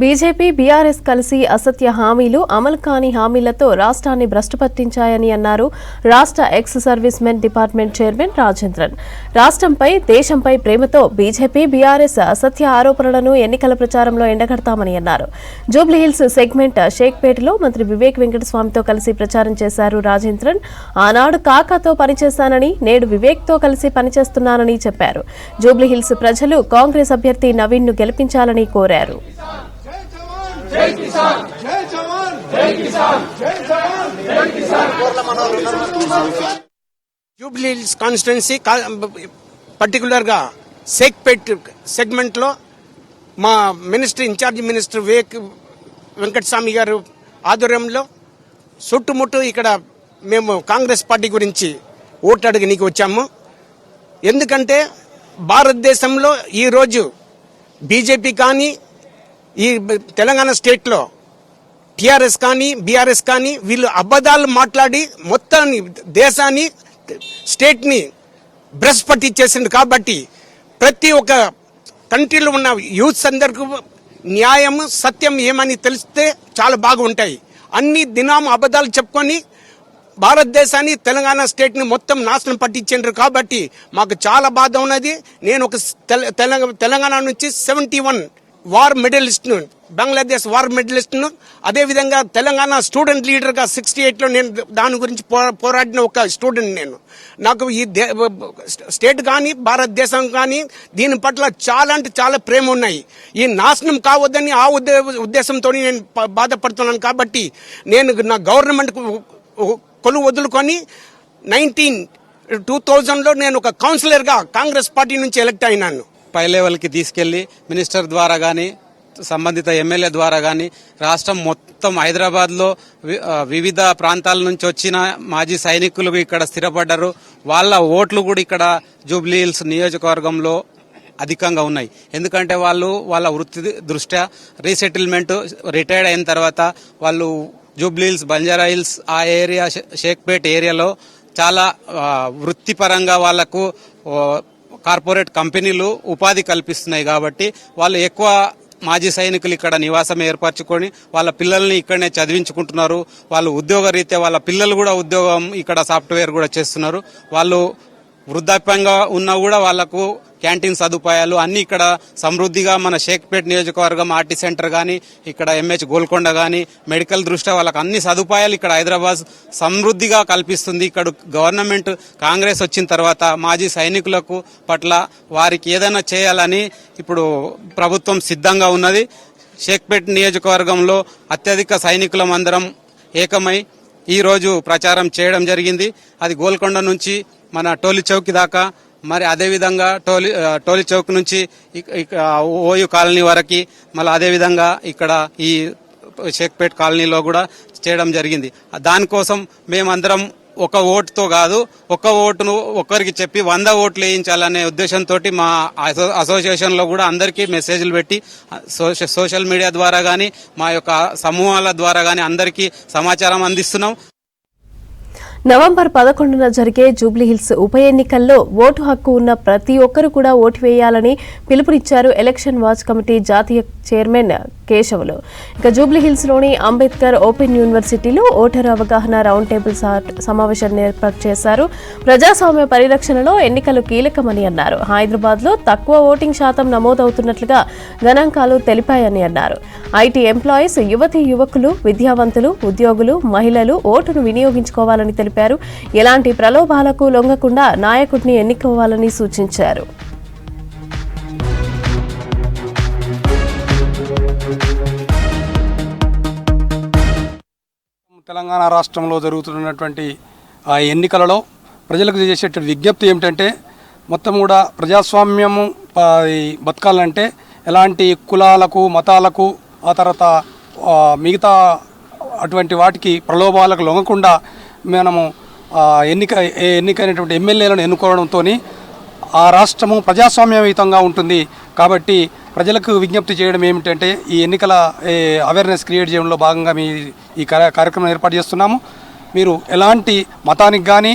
బీజేపీ, బీఆర్ఎస్ కలిసి అసత్య హామీలు, అమలు కాని హామీలతో రాష్ట్రాన్ని భ్రష్టు పట్టించాయని అన్నారు రాష్ట్ర ex service men department chairman Rajendran. రాష్ట్రంపై, దేశంపై ప్రేమతో బీజేపీ, బీఆర్ఎస్ అసత్య ఆరోపణలను ఎన్నికల ప్రచారంలో ఎండగడతామని అన్నారు. జూబ్లీహిల్స్ సెగ్మెంట్ షేక్పేటలో మంత్రి వివేక్ వెంకటస్వామితో కలిసి ప్రచారం చేశారు రాజేంద్రన్. ఆనాడు కాకాతో పనిచేశానని, నేడు వివేక్తో కలిసి పనిచేస్తున్నానని చెప్పారు. జూబ్లీహిల్స్ ప్రజలు కాంగ్రెస్ అభ్యర్థి నవీన్ ను గెలిపించాలని కోరారు. జూబ్లీ హిల్స్ కాన్స్టిట్యున్సీ పర్టికులర్ గా షేక్పేట్ సెగ్మెంట్ లో మా minister, incharge minister Vivek Venkataswamy గారు ఆధ్వర్యంలో చుట్టుముట్టు ఇక్కడ మేము కాంగ్రెస్ పార్టీ గురించి ఓటు అడగనీకి వచ్చాము. ఎందుకంటే భారతదేశంలో ఈరోజు బీజేపీ కానీ, ఈ తెలంగాణ స్టేట్లో టీఆర్ఎస్ కానీ, బీఆర్ఎస్ కానీ వీళ్ళు అబద్ధాలు మాట్లాడి మొత్తాన్ని, దేశాన్ని, స్టేట్ని భ్రష్ పట్టించేసింది. కాబట్టి ప్రతి ఒక్క కంట్రీలో ఉన్న యూత్స్ అందరికీ న్యాయం, సత్యం ఏమని తెలిస్తే చాలా బాగుంటాయి. అన్ని దినాము అబద్ధాలు చెప్పుకొని భారతదేశాన్ని, తెలంగాణ స్టేట్ని మొత్తం నాశనం పట్టించారు. కాబట్టి మాకు చాలా బాధ ఉన్నది. నేను ఒక తెలంగాణ నుంచి 71 వార్ మెడలిస్ట్ను, బంగ్లాదేశ్ వార్ మెడలిస్ట్ను, అదేవిధంగా తెలంగాణ స్టూడెంట్ లీడర్గా 68లో నేను దాని గురించి పోరాడిన ఒక స్టూడెంట్. నేను నాకు ఈ స్టేట్ కానీ, భారతదేశం కానీ దీని పట్ల చాలా అంటే చాలా ప్రేమ ఉన్నాయి. ఈ నాశనం కావద్దని ఆ ఉద్దేశంతో నేను బాధపడుతున్నాను. కాబట్టి నేను నా గవర్నమెంట్ కొలువు వదులుకొని 2000లో నేను ఒక కౌన్సిలర్గా కాంగ్రెస్ పార్టీ నుంచి ఎలక్ట్ అయినాను. పై లెవెల్కి తీసుకెళ్లి మినిస్టర్ ద్వారా కానీ, సంబంధిత ఎమ్మెల్యే ద్వారా కానీ రాష్ట్రం మొత్తం హైదరాబాద్లో వివిధ ప్రాంతాల నుంచి వచ్చిన మాజీ సైనికులు ఇక్కడ స్థిరపడ్డారు. వాళ్ళ ఓట్లు కూడా ఇక్కడ జూబ్లీహిల్స్ నియోజకవర్గంలో అధికంగా ఉన్నాయి. ఎందుకంటే వాళ్ళు వాళ్ళ వృత్తి దృష్ట్యా రీసెటిల్మెంట్, రిటైర్డ్ అయిన తర్వాత వాళ్ళు జూబ్లీహిల్స్, బంజారా హిల్స్ ఆ ఏరియా, షేక్పేట్ ఏరియాలో చాలా వృత్తిపరంగా వాళ్లకు కార్పొరేట్ కంపెనీలు ఉపాధి కల్పిస్తున్నాయి. కాబట్టి వాళ్ళు ఎక్కువ మాజీ సైనికులు ఇక్కడ నివాసం ఏర్పరచుకొని వాళ్ళ పిల్లల్ని ఇక్కడనే చదివించుకుంటున్నారు. వాళ్ళు ఉద్యోగ రీత్యా వాళ్ళ పిల్లలు కూడా ఉద్యోగం ఇక్కడ సాఫ్ట్వేర్ కూడా చేస్తున్నారు. వాళ్ళు వృద్ధాప్యంగా ఉన్నా కూడా వాళ్లకు క్యాంటీన్ సదుపాయాలు అన్ని ఇక్కడ సమృద్ధిగా మన షేక్పేట్ నియోజకవర్గం ఆర్టీ సెంటర్ కానీ ఇక్కడ ఎంహెచ్ గోల్కొండ కానీ మెడికల్ దృష్ట్యా వాళ్ళకి అన్ని సదుపాయాలు ఇక్కడ హైదరాబాద్ సమృద్ధిగా కల్పిస్తుంది. ఇక్కడ గవర్నమెంట్ కాంగ్రెస్ వచ్చిన తర్వాత మాజీ సైనికులకు పట్ల వారికి ఏదైనా చేయాలని ఇప్పుడు ప్రభుత్వం సిద్ధంగా ఉన్నది. షేక్పేట్ నియోజకవర్గంలో అత్యధిక సైనికులమందరం ఏకమై ఈ రోజు ప్రచారం చేయడం జరిగింది. అది గోల్కొండ నుంచి మన టోలీ చౌక్ దాకా, మరి అదేవిధంగా టోలీ చౌక్ నుంచి ఓయూ కాలనీ వరకు, మళ్ళీ అదేవిధంగా ఇక్కడ ఈ షేక్పేట్ కాలనీలో కూడా చేయడం జరిగింది. దానికోసం మేమందరం ఒక ఓటుతో కాదు, ఒక ఓటును ఒక్కరికి చెప్పి 100 ఓట్లు వేయించాలనే ఉద్దేశంతో మా అసోసియేషన్ లో కూడా అందరికీ మెసేజ్లు పెట్టి సోషల్ మీడియా ద్వారా గానీ మా యొక్క సమూహాల ద్వారా గానీ అందరికీ సమాచారం అందిస్తున్నాం. నవంబర్ 11న జరిగే జూబ్లీహిల్స్ ఉప ఎన్నికల్లో ఓటు హక్కు ఉన్న ప్రతి ఒక్కరూ కూడా ఓటు వేయాలని పిలుపునిచ్చారు ఎలక్షన్ వాచ్ కమిటీ జాతీయ చైర్మన్ కేశవులు. ఇక జూబ్లీహిల్స్లోని అంబేద్కర్ ఓపెన్ యూనివర్సిటీలో ఓటరు అవగాహన రౌండ్ టేబుల్ సమావేశాన్ని ఏర్పాటు చేశారు. ప్రజాస్వామ్య పరిరక్షణలో ఎన్నికలు కీలకమని అన్నారు. హైదరాబాద్లో తక్కువ ఓటింగ్ శాతం నమోదవుతున్నట్లుగా గణాంకాలు తెలిపాయని అన్నారు. ఐటీ ఎంప్లాయీస్, యువతీ యువకులు, విద్యావంతులు, ఉద్యోగులు, మహిళలు ఓటును వినియోగించుకోవాలని తెలిపారు. ఎలాంటి ప్రలోభాలకు లొంగకుండా నాయకుడిని ఎన్నుకోవాలని సూచించారు. తెలంగాణ రాష్ట్రంలో జరుగుతున్నటువంటి ఆ ఎన్నికలలో ప్రజలకు చేసేటువంటి విజ్ఞప్తి ఏమిటంటే, మొత్తం కూడా ప్రజాస్వామ్యము బతకాలంటే ఎలాంటి కులాలకు, మతాలకు, ఆ తర్వాత మిగతా అటువంటి వాటికి ప్రలోభాలకు లొంగకుండా మనము ఎన్నికైనటువంటి ఎమ్మెల్యేలను ఎన్నుకోవడంతో ఆ రాష్ట్రము ప్రజాస్వామ్యయుతంగా ఉంటుంది. కాబట్టి ప్రజలకు విజ్ఞప్తి చేయడం ఏమిటంటే, ఈ ఎన్నికల అవేర్నెస్ క్రియేట్ చేయడంలో భాగంగా ఈ కార్యక్రమం ఏర్పాటు చేస్తున్నాము. మీరు ఎలాంటి మతానికి కానీ,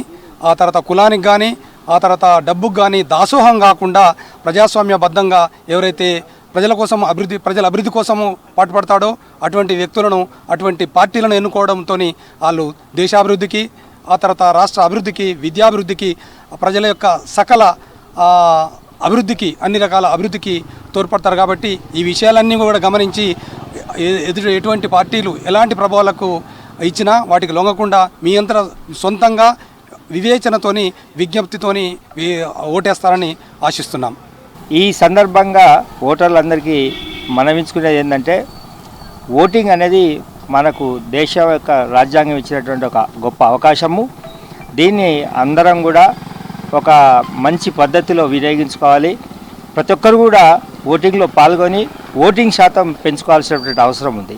ఆ తర్వాత కులానికి కానీ, ఆ తర్వాత డబ్బుకు కానీ దాసోహం కాకుండా ప్రజాస్వామ్యబద్ధంగా ఎవరైతే ప్రజల అభివృద్ధి కోసము పాటుపడతాడో అటువంటి వ్యక్తులను, అటువంటి పార్టీలను ఎన్నుకోవడంతో వాళ్ళు దేశాభివృద్ధికి, ఆ తర్వాత రాష్ట్ర అభివృద్ధికి, విద్యాభివృద్ధికి, ప్రజల యొక్క సకల అభివృద్ధికి, అన్ని రకాల అభివృద్ధికి తోడ్పడతారు. కాబట్టి ఈ విషయాలన్నీ కూడా గమనించి ఎటువంటి పార్టీలు ఎలాంటి ప్రభావాలకు ఇచ్చినా వాటికి లొంగకుండా మీ అంతర సొంతంగా వివేచనతోని, విజ్ఞప్తితోని ఓటేస్తారని ఆశిస్తున్నాం. ఈ సందర్భంగా ఓటర్లందరికీ మనవించుకునేది ఏంటంటే, ఓటింగ్ అనేది మనకు దేశం యొక్క రాజ్యాంగం ఇచ్చినటువంటి ఒక గొప్ప అవకాశము. దీన్ని అందరం కూడా ఒక మంచి పద్ధతిలో వినియోగించుకోవాలి. ప్రతి ఒక్కరు కూడా ఓటింగ్లో పాల్గొని ఓటింగ్ శాతం పెంచుకోవాల్సినటువంటి అవసరం ఉంది.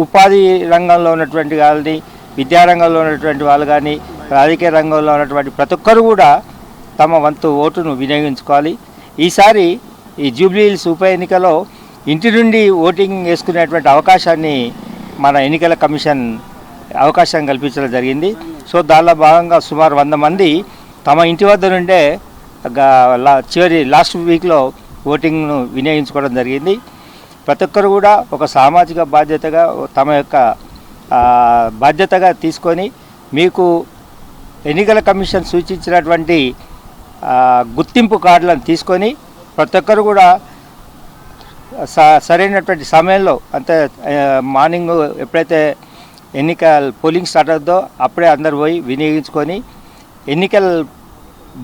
ఉపాధి రంగంలో ఉన్నటువంటి వాళ్ళని, విద్యారంగంలో ఉన్నటువంటి వాళ్ళు కానీ, రాజకీయ రంగంలో ఉన్నటువంటి ప్రతి ఒక్కరు కూడా తమ వంతు ఓటును వినియోగించుకోవాలి. ఈసారి ఈ జూబ్లీహిల్స్ ఉప ఎన్నికలో ఇంటి నుండి ఓటింగ్ వేసుకునేటువంటి అవకాశాన్ని మన ఎన్నికల కమిషన్ అవకాశం కల్పించడం జరిగింది. సో దానిలో భాగంగా సుమారు 100 మంది తమ ఇంటి వద్ద నుండే లాస్ట్ వీక్లో ఓటింగ్ను వినియోగించుకోవడం జరిగింది. ప్రతి ఒక్కరు కూడా ఒక సామాజిక బాధ్యతగా తమ యొక్క బాధ్యతగా తీసుకొని మీకు ఎన్నికల కమిషన్ సూచించినటువంటి గుర్తింపు కార్డులను తీసుకొని ప్రతి ఒక్కరు కూడా సరైనటువంటి సమయంలో, అంటే మార్నింగ్ ఎప్పుడైతే పోలింగ్ స్టార్ట్ అవుతుందో అప్పుడే అందరు పోయి వినియోగించుకొని ఎన్నికల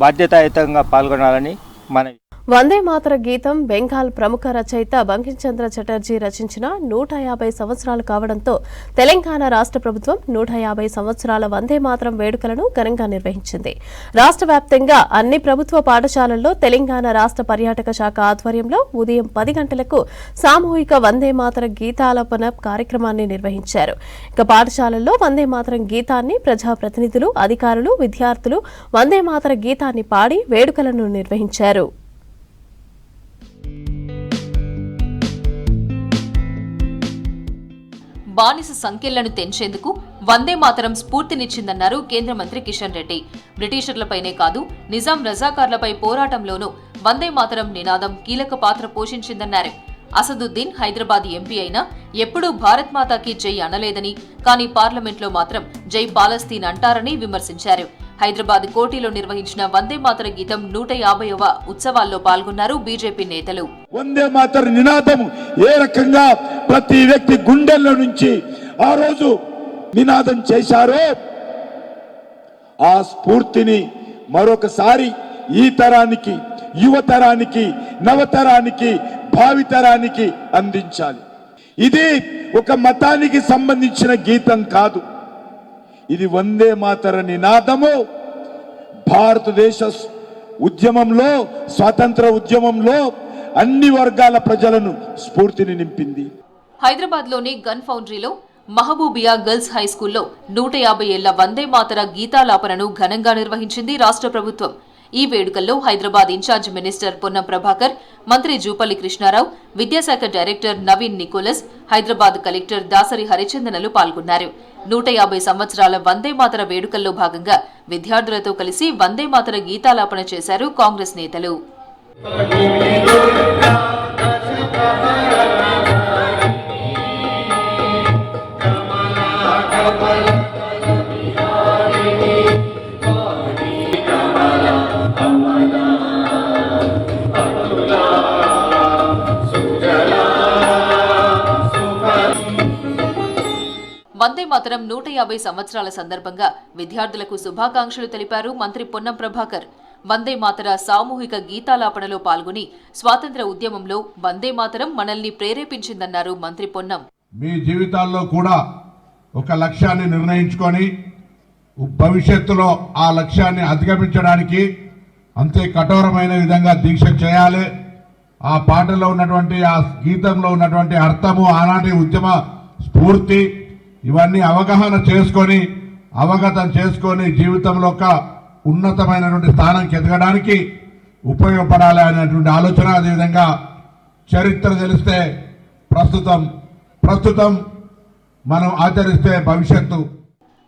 బాధ్యతాయుతంగా పాల్గొనాలని మనవి. వందే మాతర గీతం బెంగాల్ ప్రముఖ రచయిత బంకించంద్ర చటర్జీ రచించిన 150 సంవత్సరాలు కావడంతో తెలంగాణ రాష్ట్ర ప్రభుత్వం 150 సంవత్సరాల వందే మాతరం వేడుకలను ఘనంగా నిర్వహించింది. రాష్ట్ర వ్యాప్తంగా అన్ని ప్రభుత్వ పాఠశాలల్లో తెలంగాణ రాష్ట్ర పర్యాటక శాఖ ఆధ్వర్యంలో ఉదయం 10 గంటలకు సామూహిక వందే మాతర గీతాలాపన కార్యక్రమాన్ని నిర్వహించారు. ఇక పాఠశాలల్లో వందే మాతరం గీతాన్ని ప్రజాప్రతినిధులు, అధికారులు, విద్యార్థులు వందే మాతర గీతాన్ని పాడి వేడుకలను నిర్వహించారు. బానిస సంఖ్యలను తెంచేందుకు వందే మాతరం స్ఫూర్తినిచ్చిందన్నారు కేంద్ర మంత్రి కిషన్ రెడ్డి. బ్రిటిషర్లపైనే కాదు, నిజాం రజాకార్లపై పోరాటంలోనూ వందే మాతరం నినాదం కీలక పాత్ర పోషించిందన్నారు. అసదుద్దీన్ హైదరాబాద్ ఎంపీ అయినా ఎప్పుడూ భారత్ మాతాకి జై అనలేదని, కానీ పార్లమెంట్లో మాత్రం జై పాలస్తీన్ అంటారని విమర్శించారు. హైదరాబాద్ కోటిలో నిర్వహించిన వందే మాతర గీతం 150వ ఉత్సవాల్లో పాల్గొన్నారు బీజేపీ నేతలు. వందే మాతర నినాదం ఏ రకంగా ప్రతి వ్యక్తి గుండెల్లో నుంచి ఆ రోజు నినాదం చేశారో ఆ స్ఫూర్తిని మరొకసారి ఈ తరానికి, యువతరానికి, నవతరానికి, భావితరానికి అందించాలి. ఇది ఒక మతానికి సంబంధించిన గీతం కాదు. ఇది వందే మాతర నినాదము భారతదేశ ఉద్యమంలో, స్వాతంత్ర ఉద్యమంలో అన్ని వర్గాల ప్రజలను స్ఫూర్తిని నింపింది. హైదరాబాద్లోని గన్ ఫౌండరీలో మహబూబియా గర్ల్స్ హై స్కూల్లో 150 ఏళ్ల వందే మాతర గీతాలాపనను ఘనంగా నిర్వహించింది రాష్ట్ర ప్రభుత్వం. ఈ వేడుకల్లో హైదరాబాద్ ఇన్ఛార్జ్ మినిస్టర్ పొన్నం ప్రభాకర్, మంత్రి జూపల్లి కృష్ణారావు, విద్యాశాఖ director Naveen Nicholas, Hyderabad collector Dasari హరిచందనలు పాల్గొన్నారు. 150 సంవత్సరాల వందే మాతర వేడుకల్లో భాగంగా విద్యార్థులతో కలిసి వందే మాతర గీతాలాపన చేశారు కాంగ్రెస్ నేతలు. వందే మాతరం 150 సంవత్సరాల సందర్భంగా విద్యార్థులకు శుభాకాంక్షలు తెలిపారు మంత్రి పొన్నం ప్రభాకర్. వందే మాతర సామూహిక గీతాలాపనలో పాల్గొని స్వాతంత్ర ఉద్యమంలో వందే మాతరం మనల్ని ప్రేరేపించిందన్నారు మంత్రి పొన్నం. మీ జీవితాల్లో కూడా ఒక లక్ష్యాన్ని నిర్ణయించుకొని భవిష్యత్తులో ఆ లక్ష్యాన్ని అధిగమించడానికి అంతే కఠోరమైన విధంగా దీక్ష చేయాలి. ఆ పాటలో ఉన్నటువంటి, ఆ గీతంలో ఉన్నటువంటి అర్థము, ఆనాటి ఉద్యమ స్ఫూర్తి ఇవన్నీ అవగతం చేసుకొని జీవితంలో ఒక ఉన్నతమైనటువంటి స్థానానికి ఎదగడానికి ఉపయోగపడాలి అనేటువంటి ఆలోచన. అదేవిధంగా చరిత్ర తెలిస్తే ప్రస్తుతం మనం ఆచరిస్తే భవిష్యత్తు.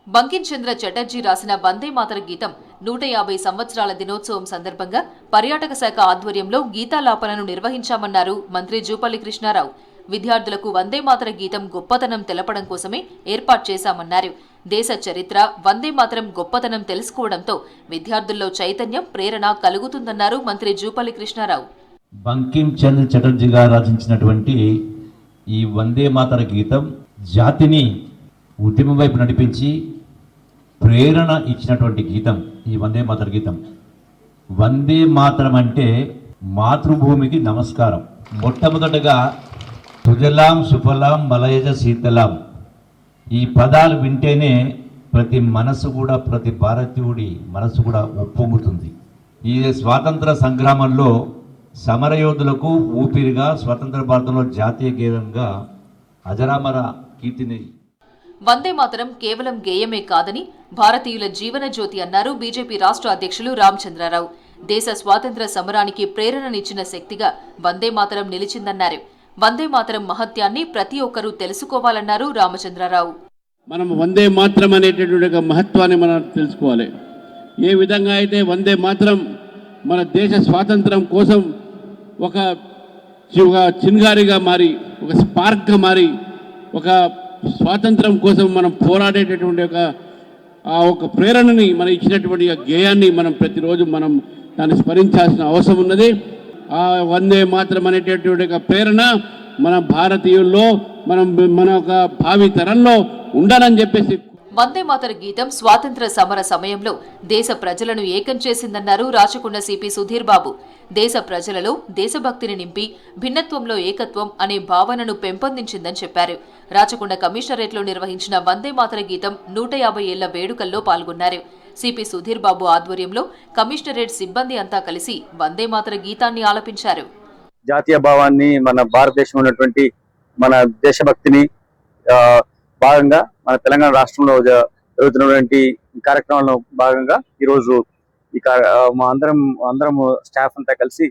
బంకిం చంద్ర చటర్జీ రాసిన వందే మాతర గీతం 150 సంవత్సరాల దినోత్సవం సందర్భంగా పర్యాటక శాఖ ఆధ్వర్యంలో గీతాలాపనను నిర్వహించామన్నారు మంత్రి జూపల్లి కృష్ణారావు. విద్యార్థులకు వందే మాతర గీతం గొప్పతనం తెలపడం కోసమే ఏర్పాటు చేశామన్నారు. దేశ చరిత్ర, వందే మాతరం గొప్పతనం తెలుసుకోవడంతో విద్యార్థుల్లో చైతన్యం, ప్రేరణ కలుగుతుందన్నారు మంత్రి జూపల్లి కృష్ణారావు. బంకిం చంద్ర చటర్జీ గారు రచించినటువంటి ఈ వందే మాతర గీతం జాతిని ఉద్యమం వైపు నడిపించి ప్రేరణ ఇచ్చినటువంటి గీతం ఈ వందే మాతర గీతం. వందే మాతరం అంటే మాతృభూమికి నమస్కారం. మొట్టమొదటగా సుజలాం సుఫలాం మలయజ శీతలాం, ఈ పదాలు వింటేనే ప్రతి భారతీయుడి మనసు కూడా ఉప్పొంగుతుంది. ఈ స్వాతంత్ర సంగ్రామంలో సమరయోధులకు ఊపిరిగా, స్వతంత్ర భారతంలో జాతీయ గేయంగా అజరామర కీర్తిని. వందే మాతరం కేవలం గేయమే కాదని భారతీయుల జీవన జ్యోతి అన్నారు బీజేపీ రాష్ట్ర అధ్యక్షులు రామచంద్రరావు. దేశ స్వాతంత్ర సమరానికి ప్రేరణనిచ్చిన శక్తిగా వందే మాతరం నిలిచిందన్నారు. వందే మాతరం మహత్యాన్ని ప్రతి ఒక్కరూ తెలుసుకోవాలన్నారు రామచంద్రరావు. మనం వందే మాతరం అనేటటువంటి మహత్వాన్ని మనం తెలుసుకోవాలి. ఏ విధంగా అయితే వందే మాతరం మన దేశ స్వాతంత్రం కోసం ఒక చిన్గారిగా మారి, ఒక స్పార్క్గా మారి, ఒక స్వాతంత్రం కోసం మనం పోరాడేటటువంటి ఒక ప్రేరణని మనం ఇచ్చినటువంటి గేయాన్ని మనం ప్రతిరోజు మనం దాన్ని స్మరించాల్సిన అవసరం ఉన్నది. ఆ వందే మాతరం అనేటటువంటి ప్రేరణ మన భారతీయుల్లో, మన ఒక భావి తరంలో ఉండాలని చెప్పేసి. వందే మాతర గీతం స్వాతంత్ర సమర సమయంలో దేశ ప్రజలను ఏకం చేసిందన్నారు రాచకొండ సిపి సుధీర్ బాబు. దేశ ప్రజలలో దేశభక్తిని నింపి భిన్నత్వంలో ఏకత్వం అనే భావనను పెంపొందించిందని చెప్పారు. రాచకొండ కమిషనరేట్లో నిర్వహించిన వందే మాతర గీతం 150 ఏళ్ల వేడుకల్లో పాల్గొన్నారు. సిపి సుధీర్ బాబు ఆధ్వర్యంలో కమిషనరేట్ సిబ్బంది అంతా కలిసి వందే మాతర గీతాన్ని ఆలపించారు. జాతీయ భావాన్ని, మన భారతదేశం ఉన్నటువంటి మన దేశభక్తిని భాగంగా మన తెలంగాణ రాష్ట్రంలో జరుగుతున్నటువంటి ఈ కార్యక్రమంలో భాగంగా ఈరోజు మా అందరం స్టాఫ్ అంతా కలిసి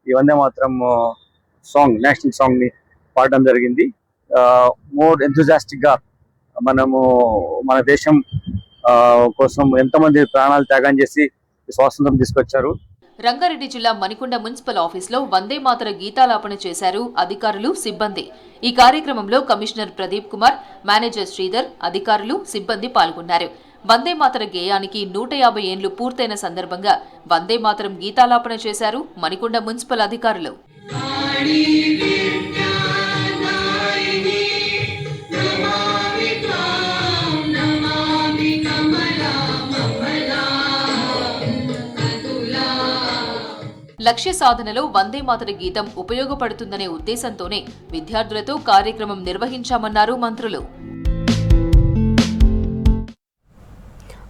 ఈ Vande Mataram song, national song ని పాడడం జరిగింది. మోర్ ఎంతూజియాస్టిక్ గా మన దేశం కోసం ఎంతమంది ప్రాణాలు త్యాగం చేసి స్వాతంత్రం తీసుకొచ్చారు. రంగారెడ్డి జిల్లా మణికొండ మున్సిపల్ ఆఫీసులో వందే మాతర గీతాలాపన చేశారు అధికారులు, సిబ్బంది. ఈ కార్యక్రమంలో కమిషనర్ ప్రదీప్ కుమార్, మేనేజర్ శ్రీధర్, అధికారులు, సిబ్బంది పాల్గొన్నారు. వందే మాతర గేయానికి 150 ఏండ్లు పూర్తయిన సందర్భంగా వందే మాతరం గీతాలాపన చేశారు మణికొండ మున్సిపల్ అధికారులు. లక్ష్య సాధనలో వందే మాతర గీతం ఉపయోగపడుతుందనే ఉద్దేశంతోనే విద్యార్థులతో కార్యక్రమం నిర్వహించామన్నారు మంత్రులు.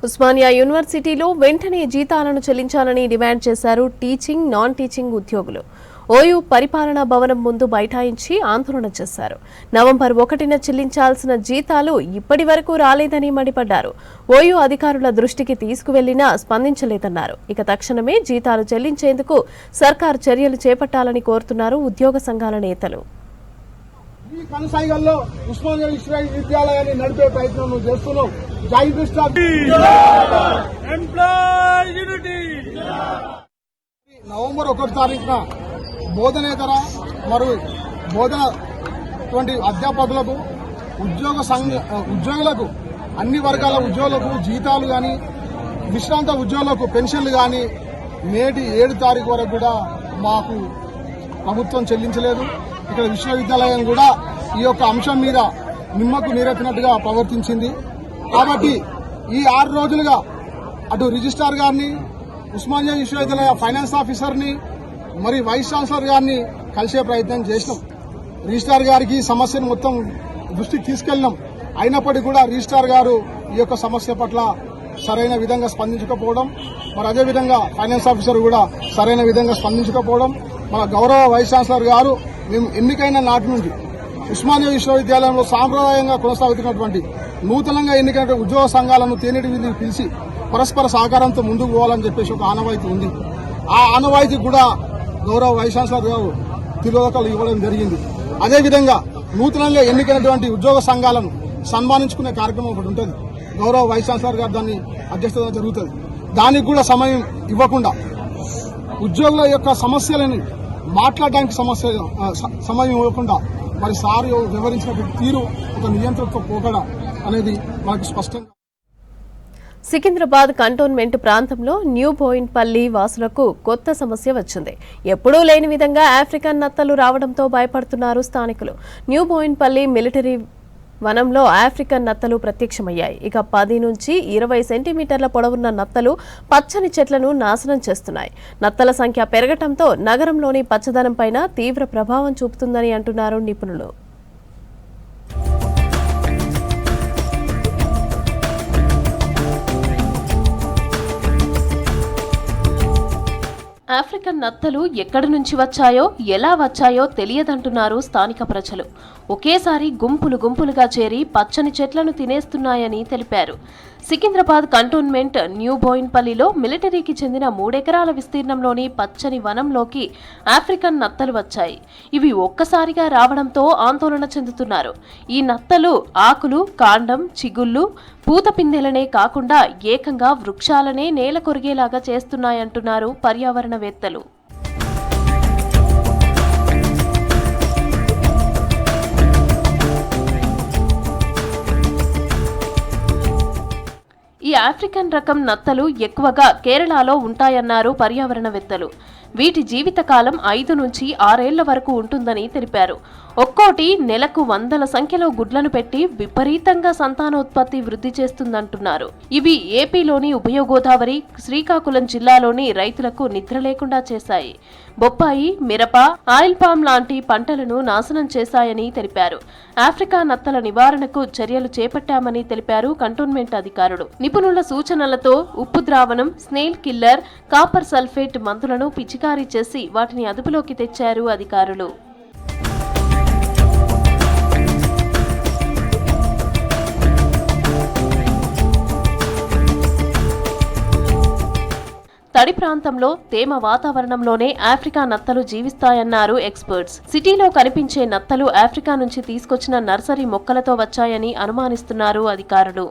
ఉస్మానియా యూనివర్సిటీలో వెంటనే జీతాలను చెల్లించాలని డిమాండ్ చేశారు టీచింగ్, నాన్ టీచింగ్ ఉద్యోగులు. ఓయూ పరిపాలనా భవనం ముందు బైఠాయించి ఆందోళన చేశారు. నవంబర్ 1న చెల్లించాల్సిన జీతాలు ఇప్పటి వరకు రాలేదని మండిపడ్డారు. ఓయూ అధికారుల దృష్టికి తీసుకువెళ్లినా స్పందించలేదన్నారు. ఇక తక్షణమే జీతాలు చెల్లించేందుకు సర్కారు చర్యలు చేపట్టాలని కోరుతున్నారు ఉద్యోగ సంఘాల నేతలు. ఈ కొనసాగల్లో ఉస్మానియా విశ్వవిద్యాలయాన్ని నడిపే ప్రయత్నం చేస్తున్నాం. నవంబర్ 1 తారీఖున బోధనేతర మరియు బోధన అధ్యాపకులకు ఉద్యోగులకు అన్ని వర్గాల ఉద్యోగులకు జీతాలు కానీ విశ్రాంత ఉద్యోగులకు పెన్షన్లు కానీ నేటి 7 తారీఖు వరకు కూడా మాకు ప్రభుత్వం చెల్లించలేదు. ఇక్కడ విశ్వవిద్యాలయం కూడా ఈ యొక్క అంశం మీద నిమ్మకు నీరెత్తినట్టుగా ప్రవర్తించింది. కాబట్టి ఈ 6 రోజులుగా అటు రిజిస్ట్రార్ గారిని, ఉస్మానియా విశ్వవిద్యాలయ ఫైనాన్స్ ఆఫీసర్ని, మరి వైస్ ఛాన్సలర్ గారిని కలిసే ప్రయత్నం చేసినాం. రిజిస్ట్రార్ గారికి సమస్యను మొత్తం దృష్టికి తీసుకెళ్లినాం. అయినప్పటికీ కూడా రిజిస్ట్రార్ గారు ఈ యొక్క సమస్య పట్ల సరైన విధంగా స్పందించకపోవడం, మరి అదేవిధంగా ఫైనాన్స్ ఆఫీసర్ కూడా సరైన విధంగా స్పందించకపోవడం, మన గౌరవ వైస్ ఛాన్సలర్ గారు మేము ఎన్నికైన నాటి నుండి ఉస్మానియా విశ్వవిద్యాలయంలో సాంప్రదాయంగా కొనసాగుతున్నటువంటి నూతనంగా ఎన్నికైన ఉద్యోగ సంఘాలను తేనెటి విధిని పిలిచి పరస్పర సహకారంతో ముందుకు పోవాలని చెప్పేసి ఒక ఆనవాయితీ ఉంది. ఆ ఆనవాయితీ కూడా గౌరవ వైస్ ఛాన్సలర్ గారు తిరోధకాలు ఇవ్వడం జరిగింది. అదేవిధంగా నూతనంగా ఎన్నికైనటువంటి ఉద్యోగ సంఘాలను సన్మానించుకునే కార్యక్రమం ఒకటి ఉంటుంది. గౌరవ వైస్ ఛాన్సలర్ గారు దాన్ని అధ్యక్షత జరుగుతుంది. దానికి కూడా సమయం ఇవ్వకుండా ఉద్యోగుల యొక్క సమస్యలని మాట్లాడడానికి సమయం ఇవ్వకుండా మరి సార్ వివరించినటువంటి తీరు ఒక నియంత్రణతో పోకడ అనేది మనకు స్పష్టంగా. సికింద్రాబాద్ కంటోన్మెంట్ ప్రాంతంలో న్యూ బోయిన్పల్లి వాసులకు కొత్త సమస్య వచ్చింది. ఎప్పుడూ లేని విధంగా ఆఫ్రికన్ నత్తలు రావడంతో భయపడుతున్నారు స్థానికులు. న్యూ బోయిన్పల్లి మిలిటరీ వనంలో ఆఫ్రికన్ నత్తలు ప్రత్యక్షమయ్యాయి. ఇక 10 నుంచి 20 సెంటీమీటర్ల పొడవున్న నత్తలు పచ్చని చెట్లను నాశనం చేస్తున్నాయి. నత్తల సంఖ్య పెరగటంతో నగరంలోని పచ్చదనంపైన తీవ్ర ప్రభావం చూపుతుందని అంటున్నారు నిపుణులు. ఆఫ్రికన్ నత్తలు ఎక్కడి నుంచి వచ్చాయో, ఎలా వచ్చాయో తెలియదంటున్నారు స్థానిక ప్రజలు. ఒకేసారి గుంపులుగా చేరి పచ్చని చెట్లను తినేస్తున్నాయని తెలిపారు. సికింద్రాబాద్ కంటోన్మెంట్ న్యూ బోయిన్పల్లిలో మిలిటరీకి చెందిన 3 ఎకరాల విస్తీర్ణంలోని పచ్చని వనంలోకి ఆఫ్రికన్ నత్తలు వచ్చాయి. ఇవి ఒక్కసారిగా రావడంతో ఆందోళన చెందుతున్నారు. ఈ నత్తలు ఆకులు, కాండం, చిగుళ్ళు, పూత పిందెలనే కాకుండా ఏకంగా వృక్షాలనే నేల కొరిగేలాగా చేస్తున్నాయంటున్నారు పర్యావరణవేత్తలు. ఈ ఆఫ్రికన్ రకం నత్తలు ఎక్కువగా కేరళలో ఉంటాయన్నారు పర్యావరణవేత్తలు. వీటి జీవితకాలం 5 నుంచి 6 ఏళ్ల వరకు ఉంటుందని తెలిపారు. ఒక్కోటి నెలకు 100ల సంఖ్యలో గుడ్లను పెట్టి విపరీతంగా సంతానోత్పత్తి వృద్ధి చేస్తుందంటున్నారు. ఇవి ఏపీలోని ఉభయ గోదావరి, శ్రీకాకుళం జిల్లాలోని రైతులకు నిద్ర లేకుండా చేశాయి. బొప్పాయి, మిరప, ఆయిల్ పామ్ లాంటి పంటలను నాశనం చేశాయని తెలిపారు. ఆఫ్రికా నత్తల నివారణకు చర్యలు చేపట్టామని తెలిపారు కంటోన్మెంట్ అధికారులు. నిపుణుల సూచనలతో ఉప్పు ద్రావణం, స్నేల్ కిల్లర్, కాపర్ సల్ఫేట్ మందులను పిచికారీ చేసి వాటిని అదుపులోకి తెచ్చారు అధికారులు. తడి ప్రాంతంలో తేమ వాతావరణంలోనే ఆఫ్రికా నత్తలు జీవిస్తాయన్నారు ఎక్స్పర్ట్స్. సిటీలో కనిపించే నత్తలు ఆఫ్రికా నుంచి తీసుకొచ్చిన నర్సరీ మొక్కలతో వచ్చాయని అనుమానిస్తున్నారు అధికారులు.